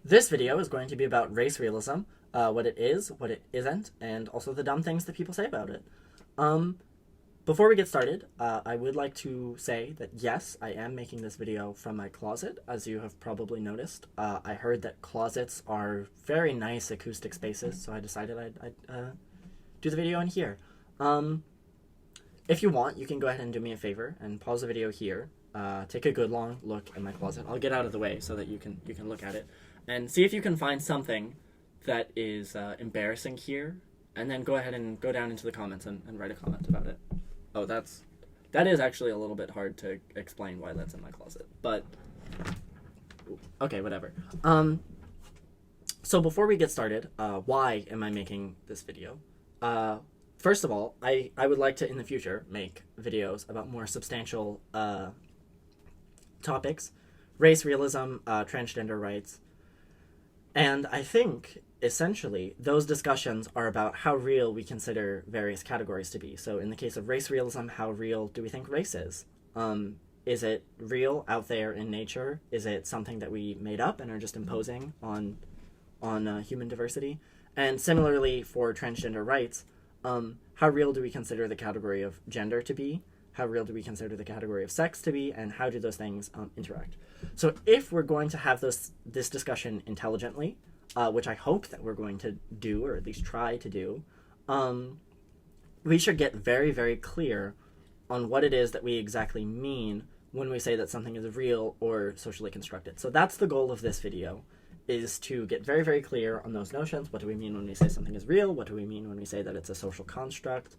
This video is going to be about race realism, what it is, what it isn't, and also the dumb things that people say about it. Um, Before we get started, I would like to say that yes, I am making this video from my closet, as you have probably noticed. I heard that closets are very nice acoustic spaces, so I decided I'd do the video in here. Um, if you want, you can go ahead and do me a favor and pause the video here. Take a good long look in my closet. I'll get out of the way so that you can look at it and see if you can find something that is embarrassing here, and then go ahead and go down into the comments and write a comment about it. Oh, that is actually a little bit hard to explain why that's in my closet, but okay, whatever. So before we get started, why am I making this video? First of all, I would like to in the future make videos about more substantial topics, race realism, transgender rights, and I think essentially those discussions are about how real we consider various categories to be. So in the case of race realism, how real do we think race is? Is it real out there in nature? Is it something that we made up and are just imposing on human diversity? And similarly for transgender rights, how real do we consider the category of gender to be? How real do we consider the category of sex to be? And how do those things interact? So if we're going to have this discussion intelligently, which I hope that we're going to do, or at least try to do, we should get very, very clear on what it is that we exactly mean when we say that something is real or socially constructed. So that's the goal of this video, is to get very, very clear on those notions. What do we mean when we say something is real? What do we mean when we say that it's a social construct?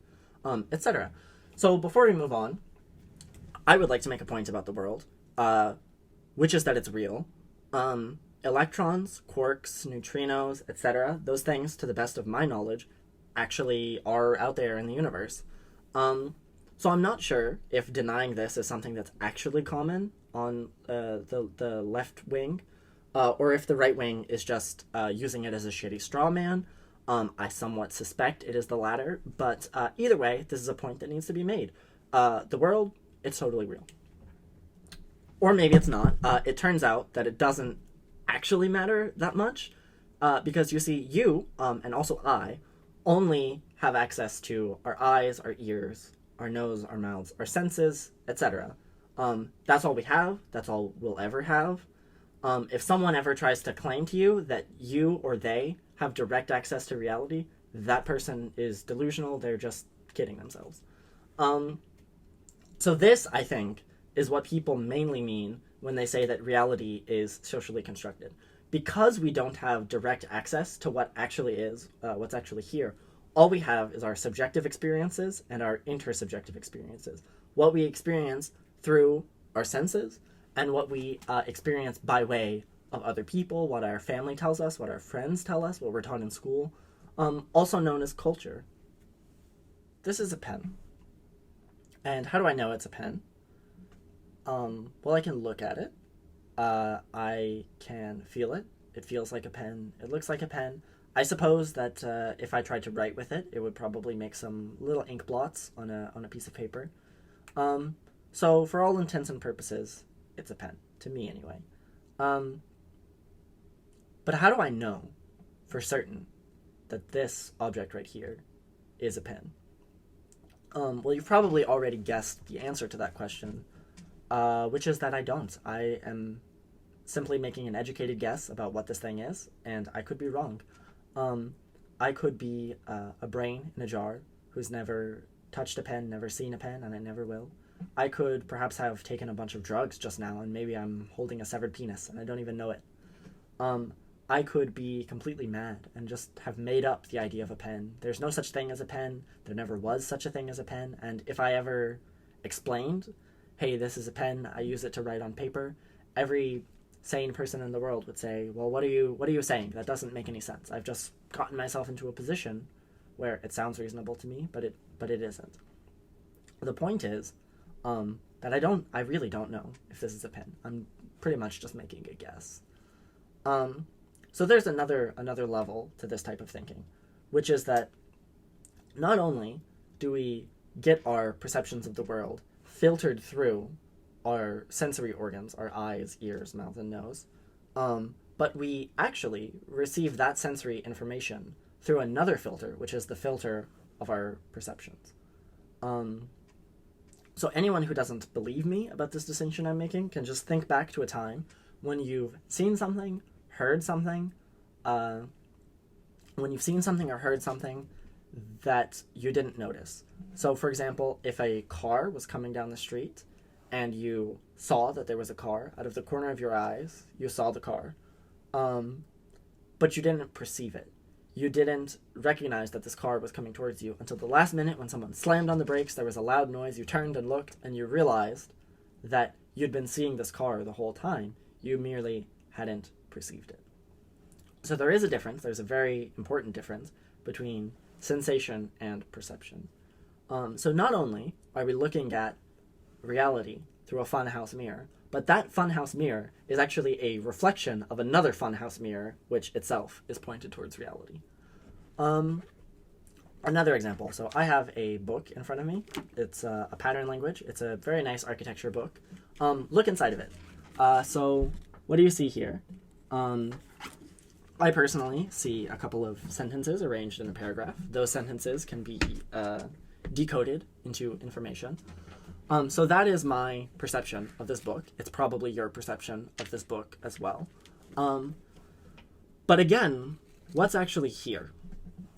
Etc. So before we move on, I would like to make a point about the world, which is that it's real. Electrons, quarks, neutrinos, etc., those things, to the best of my knowledge, actually are out there in the universe. So I'm not sure if denying this is something that's actually common on the left wing, or if the right wing is just using it as a shitty straw man. I somewhat suspect it is the latter, but either way, this is a point that needs to be made. The world, it's totally real. Or maybe it's not. It turns out that it doesn't actually matter that much, because you see, you, and also I, only have access to our eyes, our ears, our nose, our mouths, our senses, etc. That's all we have. That's all we'll ever have. If someone ever tries to claim to you that you or they have direct access to reality, that person is delusional. They're just kidding themselves. So this, I think, is what people mainly mean when they say that reality is socially constructed. Because we don't have direct access to what actually is, what's actually here, all we have is our subjective experiences and our intersubjective experiences. What we experience through our senses, and what we experience by way of other people, what our family tells us, what our friends tell us, what we're taught in school, also known as culture. This is a pen. And how do I know it's a pen? Well, I can look at it. I can feel it. It feels like a pen. It looks like a pen. I suppose that if I tried to write with it, it would probably make some little ink blots on a piece of paper. So for all intents and purposes, it's a pen, to me anyway. But how do I know for certain that this object right here is a pen? Well, you've probably already guessed the answer to that question, which is that I don't. I am simply making an educated guess about what this thing is, and I could be wrong. I could be a brain in a jar who's never touched a pen, never seen a pen, and I never will. I could perhaps have taken a bunch of drugs just now, and maybe I'm holding a severed penis, and I don't even know it. I could be completely mad and just have made up the idea of a pen. There's no such thing as a pen. There never was such a thing as a pen. And if I ever explained, hey, this is a pen, I use it to write on paper, every sane person in the world would say, well, what are you saying? That doesn't make any sense. I've just gotten myself into a position where it sounds reasonable to me, but it isn't. The point is, that I really don't know if this is a pen. I'm pretty much just making a guess. So there's another level to this type of thinking, which is that not only do we get our perceptions of the world filtered through our sensory organs, our eyes, ears, mouth, and nose, but we actually receive that sensory information through another filter, which is the filter of our perceptions. So anyone who doesn't believe me about this distinction I'm making can just think back to a time when you've seen something, heard something, when you've seen something or heard something that you didn't notice. So, for example, if a car was coming down the street and you saw that there was a car, out of the corner of your eyes, you saw the car, but you didn't perceive it. You didn't recognize that this car was coming towards you until the last minute when someone slammed on the brakes, there was a loud noise, you turned and looked, and you realized that you'd been seeing this car the whole time. You merely hadn't perceived it. So there is a difference. There's a very important difference between sensation and perception. So not only are we looking at reality through a funhouse mirror, but that funhouse mirror is actually a reflection of another funhouse mirror, which itself is pointed towards reality. Another example. So I have a book in front of me. It's a pattern language. It's a very nice architecture book. Look inside of it. So what do you see here? I personally see a couple of sentences arranged in a paragraph. Those sentences can be decoded into information. So that is my perception of this book. It's probably your perception of this book as well. But again, what's actually here?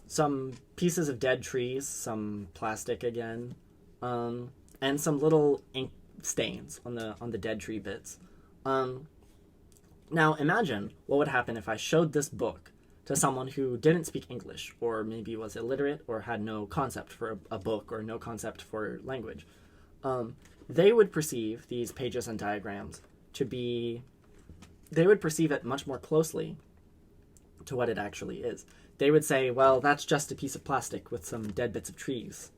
Some pieces of dead trees, some plastic again, and some little ink stains on the dead tree bits. Now imagine what would happen if I showed this book to someone who didn't speak English, or maybe was illiterate, or had no concept for a book, or no concept for language. They would perceive these pages and diagrams to be... They would perceive it much more closely to what it actually is. They would say, well, that's just a piece of plastic with some dead bits of trees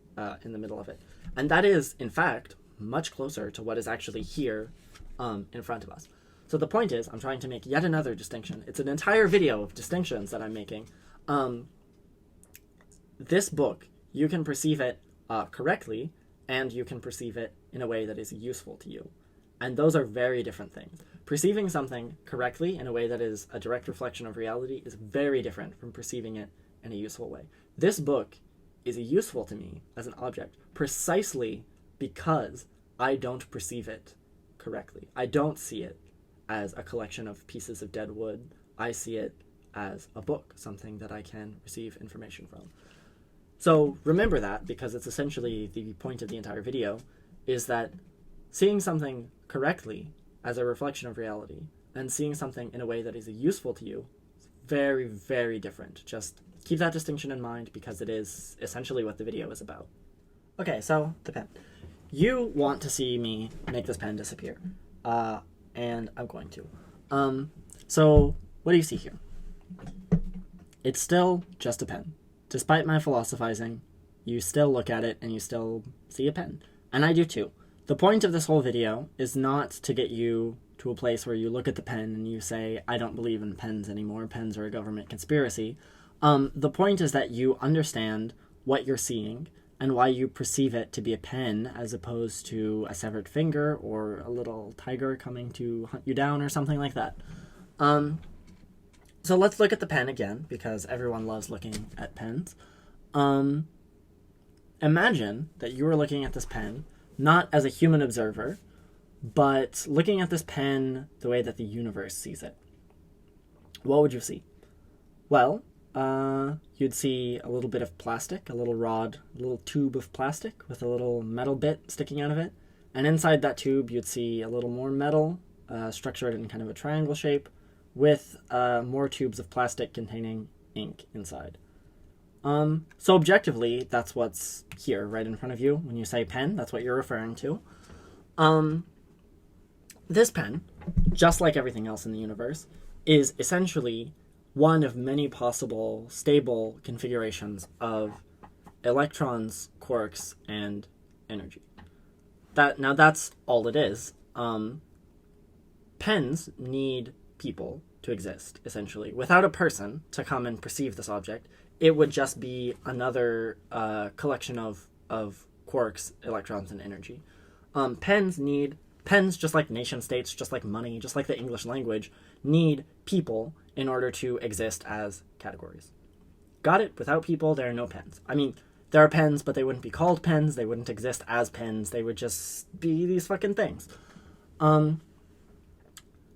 in the middle of it. And that is, in fact, much closer to what is actually here in front of us. So the point is, I'm trying to make yet another distinction. It's an entire video of distinctions that I'm making. This book, you can perceive it correctly, and you can perceive it in a way that is useful to you. And those are very different things. Perceiving something correctly in a way that is a direct reflection of reality is very different from perceiving it in a useful way. This book is useful to me as an object precisely because I don't perceive it correctly. I don't see it as a collection of pieces of dead wood. I see it as a book, something that I can receive information from. So remember that, because it's essentially the point of the entire video, is that seeing something correctly as a reflection of reality and seeing something in a way that is useful to you is very, very different. Just keep that distinction in mind, because it is essentially what the video is about. Okay, so the pen. You want to see me make this pen disappear. And I'm going to. So what do you see here? It's still just a pen. Despite my philosophizing, you still look at it and you still see a pen. And I do too. The point of this whole video is not to get you to a place where you look at the pen and you say, I don't believe in pens anymore. Pens are a government conspiracy. The point is that you understand what you're seeing and why you perceive it to be a pen as opposed to a severed finger or a little tiger coming to hunt you down or something like that. So let's look at the pen again, because everyone loves looking at pens. Imagine that you were looking at this pen not as a human observer, but looking at this pen the way that the universe sees it. What would you see? Well, you'd see a little bit of plastic, a little rod, a little tube of plastic with a little metal bit sticking out of it. And inside that tube, you'd see a little more metal, structured in kind of a triangle shape, with more tubes of plastic containing ink inside. So objectively, that's what's here, right in front of you. When you say pen, that's what you're referring to. This pen, just like everything else in the universe, is essentially one of many possible stable configurations of electrons, quarks, and energy. Now that's all it is. Pens need people to exist, essentially. Without a person to come and perceive this object, it would just be another collection of quarks, electrons, and energy. Pens, just like nation states, just like money, just like the English language, need people in order to exist as categories. Got it? Without people, there are no pens. I mean, there are pens, but they wouldn't be called pens. They wouldn't exist as pens. They would just be these fucking things.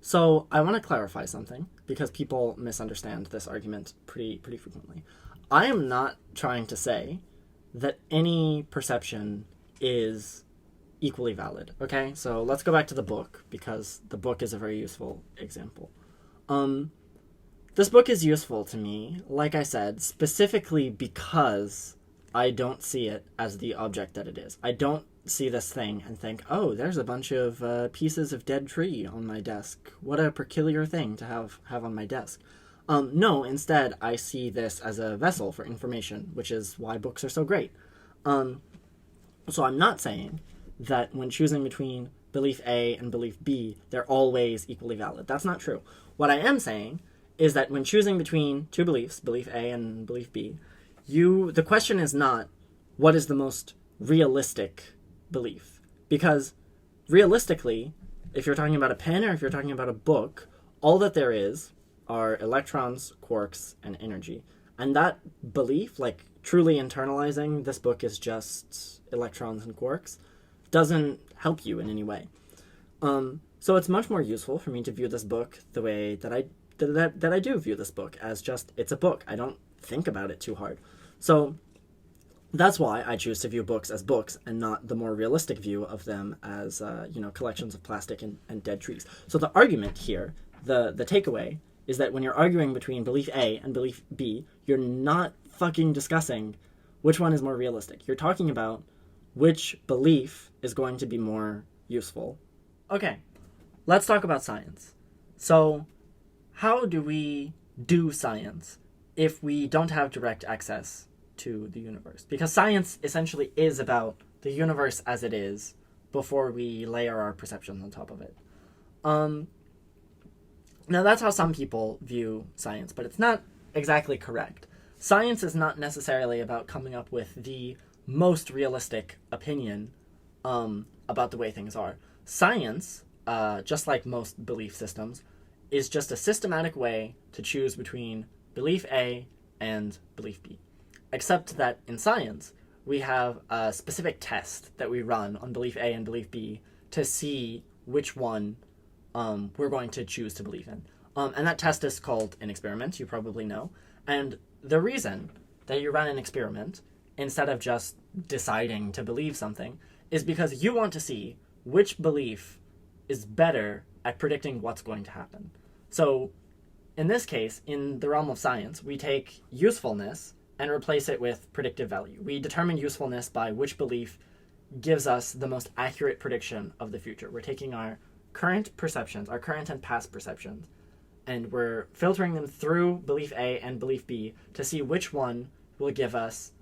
So I want to clarify something, because people misunderstand this argument pretty frequently. I am not trying to say that any perception is equally valid, okay? So let's go back to the book, because the book is a very useful example. This book is useful to me, like I said, specifically because I don't see it as the object that it is. I don't see this thing and think, oh, there's a bunch of pieces of dead tree on my desk. What a peculiar thing to have on my desk. No, instead, I see this as a vessel for information, which is why books are so great. So I'm not saying that when choosing between belief A and belief B, they're always equally valid. That's not true. What I am saying is that when choosing between two beliefs, belief A and belief B, the question is not what is the most realistic belief. Because realistically, if you're talking about a pen or if you're talking about a book, all that there is are electrons, quarks, and energy. And that belief, like truly internalizing this book is just electrons and quarks, doesn't help you in any way. So it's much more useful for me to view this book the way that I do view this book, as just, it's a book. I don't think about it too hard. So that's why I choose to view books as books and not the more realistic view of them as, collections of plastic and dead trees. So the argument here, the takeaway, is that when you're arguing between belief A and belief B, you're not fucking discussing which one is more realistic. You're talking about which belief is going to be more useful. Okay, let's talk about science. So, how do we do science if we don't have direct access to the universe? Because science essentially is about the universe as it is before we layer our perceptions on top of it. Now, that's how some people view science, but it's not exactly correct. Science is not necessarily about coming up with the most realistic opinion about the way things are. Science, just like most belief systems, is just a systematic way to choose between belief A and belief B. Except that in science, we have a specific test that we run on belief A and belief B to see which one we're going to choose to believe in. And that test is called an experiment, you probably know. And the reason that you run an experiment, instead of just deciding to believe something, is because you want to see which belief is better at predicting what's going to happen. So, in this case, in the realm of science, we take usefulness and replace it with predictive value. We determine usefulness by which belief gives us the most accurate prediction of the future. We're taking our current perceptions, our current and past perceptions, and we're filtering them through belief A and belief B to see which one will give us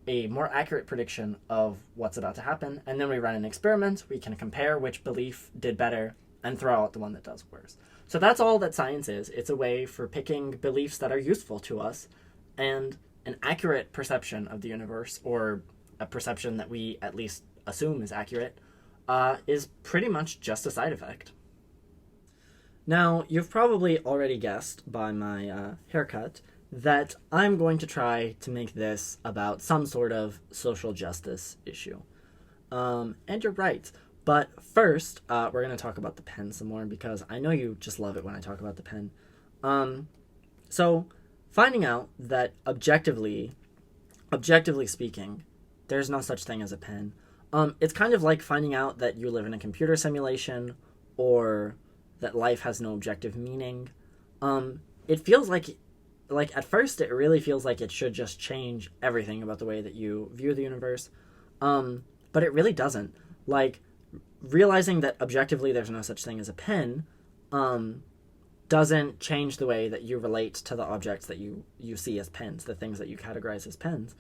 a more accurate prediction of what's about to happen. And then we run an experiment, we can compare which belief did better and throw out the one that does worse. So that's all that science is. It's a way for picking beliefs that are useful to us, and an accurate perception of the universe, or a perception that we at least assume is accurate, is pretty much just a side effect. Now, you've probably already guessed by my haircut that I'm going to try to make this about some sort of social justice issue. And you're right. But first, we're going to talk about the pen some more, because I know you just love it when I talk about the pen. So, finding out that objectively speaking, there's no such thing as a pen. It's kind of like finding out that you live in a computer simulation, or that life has no objective meaning. It feels like at first it really feels like it should just change everything about the way that you view the universe. But it really doesn't. Like, realizing that objectively there's no such thing as a pen doesn't change the way that you relate to the objects that you see as pens, the things that you categorize as pens.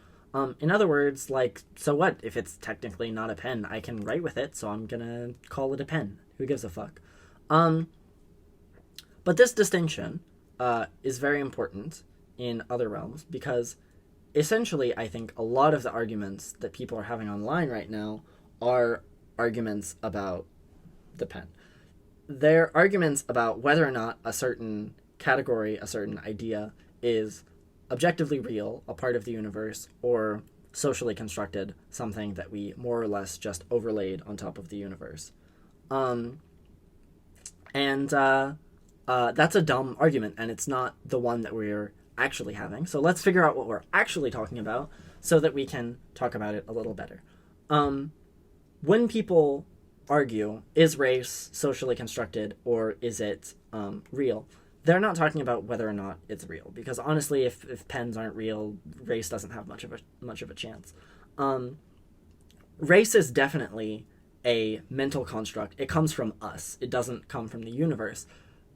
In other words, like, so what? If it's technically not a pen, I can write with it, so I'm gonna call it a pen. Who gives a fuck? But this distinction is very important in other realms, because essentially I think a lot of the arguments that people are having online right now are arguments about the pen. They're arguments about whether or not a certain category, a certain idea, is objectively real, a part of the universe, or socially constructed, something that we more or less just overlaid on top of the universe. That's a dumb argument, and it's not the one that we're actually having. So let's figure out what we're actually talking about so that we can talk about it a little better. When people argue, is race socially constructed or is it real, they're not talking about whether or not it's real, because honestly, if pens aren't real, race doesn't have much of a chance. Race is definitely a mental construct. It comes from us. It doesn't come from the universe.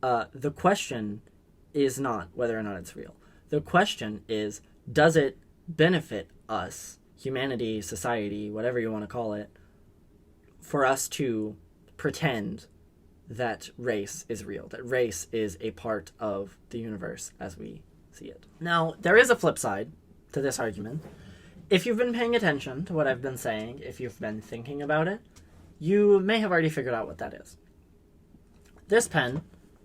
The question is not whether or not it's real. The question is, does it benefit us, humanity, society, whatever you want to call it, for us to pretend that race is real, that race is a part of the universe as we see it. Now, there is a flip side to this argument. If you've been paying attention to what I've been saying, if you've been thinking about it, you may have already figured out what that is. This pen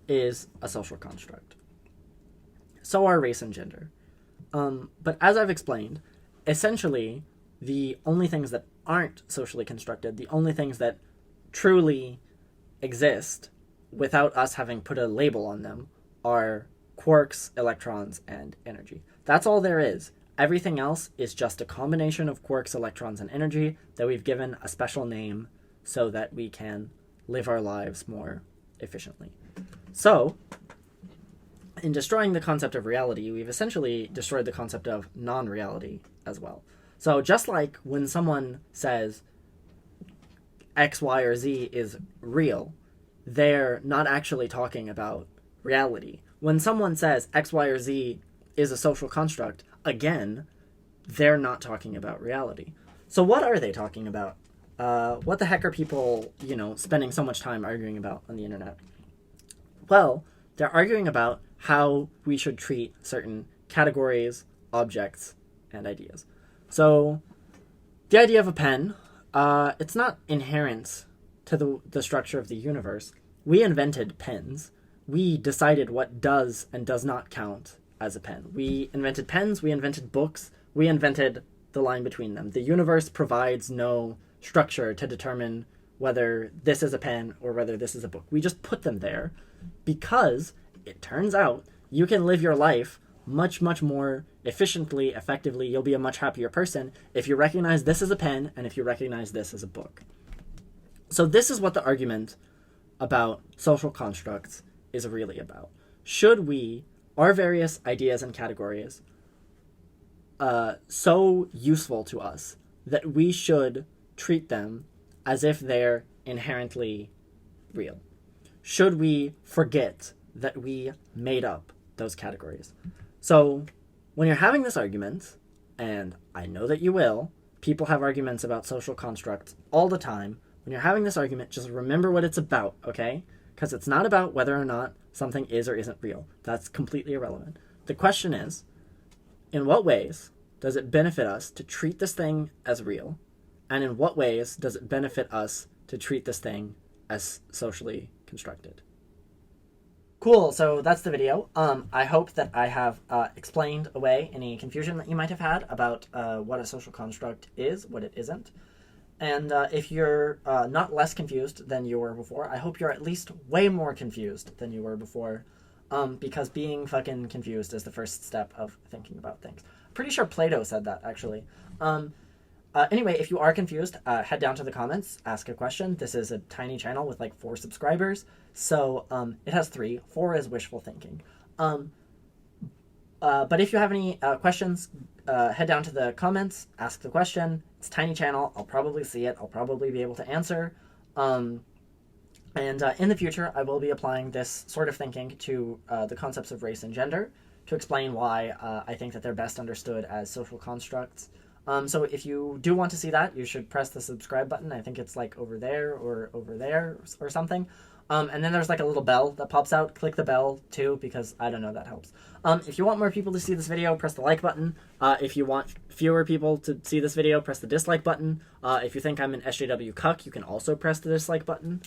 is a social construct. So are race and gender. But as I've explained, essentially, the only things that aren't socially constructed, the only things that truly exist without us having put a label on them, are quarks, electrons, and energy. That's all there is. Everything else is just a combination of quarks, electrons, and energy that we've given a special name so that we can live our lives more efficiently. So, in destroying the concept of reality, we've essentially destroyed the concept of non-reality as well. So just like when someone says X, Y, or Z is real, they're not actually talking about reality. When someone says X, Y, or Z is a social construct, again, they're not talking about reality. So what are they talking about? What the heck are people, spending so much time arguing about on the internet? Well, they're arguing about how we should treat certain categories, objects, and ideas. So, the idea of a pen, it's not inherent to the structure of the universe. We invented pens. We decided what does and does not count as a pen. We invented pens, we invented books, we invented the line between them. The universe provides no structure to determine whether this is a pen or whether this is a book. We just put them there because it turns out you can live your life much, much more efficiently, effectively. You'll be a much happier person if you recognize this as a pen and if you recognize this as a book. So this is what the argument about social constructs is really about. Should our various ideas and categories so useful to us that we should treat them as if they're inherently real? Should we forget that we made up those categories? So when you're having this argument, and I know that you will, people have arguments about social constructs all the time. When you're having this argument, just remember what it's about, okay? Because it's not about whether or not something is or isn't real. That's completely irrelevant. The question is, in what ways does it benefit us to treat this thing as real? And in what ways does it benefit us to treat this thing as socially constructed? Cool, so that's the video. I hope that I have explained away any confusion that you might have had about what a social construct is, what it isn't. And if you're not less confused than you were before, I hope you're at least way more confused than you were before, because being fucking confused is the first step of thinking about things. Pretty sure Plato said that, actually. Anyway, if you are confused, head down to the comments, ask a question. This is a tiny channel with like 4 subscribers, so it has 3. 4 is wishful thinking. But if you have any questions, head down to the comments, ask the question. It's a tiny channel. I'll probably see it. I'll probably be able to answer. And in the future, I will be applying this sort of thinking to the concepts of race and gender to explain why I think that they're best understood as social constructs. So if you do want to see that, you should press the subscribe button. I think it's like over there or something. And then there's like a little bell that pops out. Click the bell too, because I don't know, that helps. If you want more people to see this video, press the like button. If you want fewer people to see this video, press the dislike button. If you think I'm an SJW cuck, you can also press the dislike button.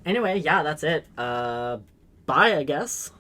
Anyway, yeah, that's it. bye, I guess.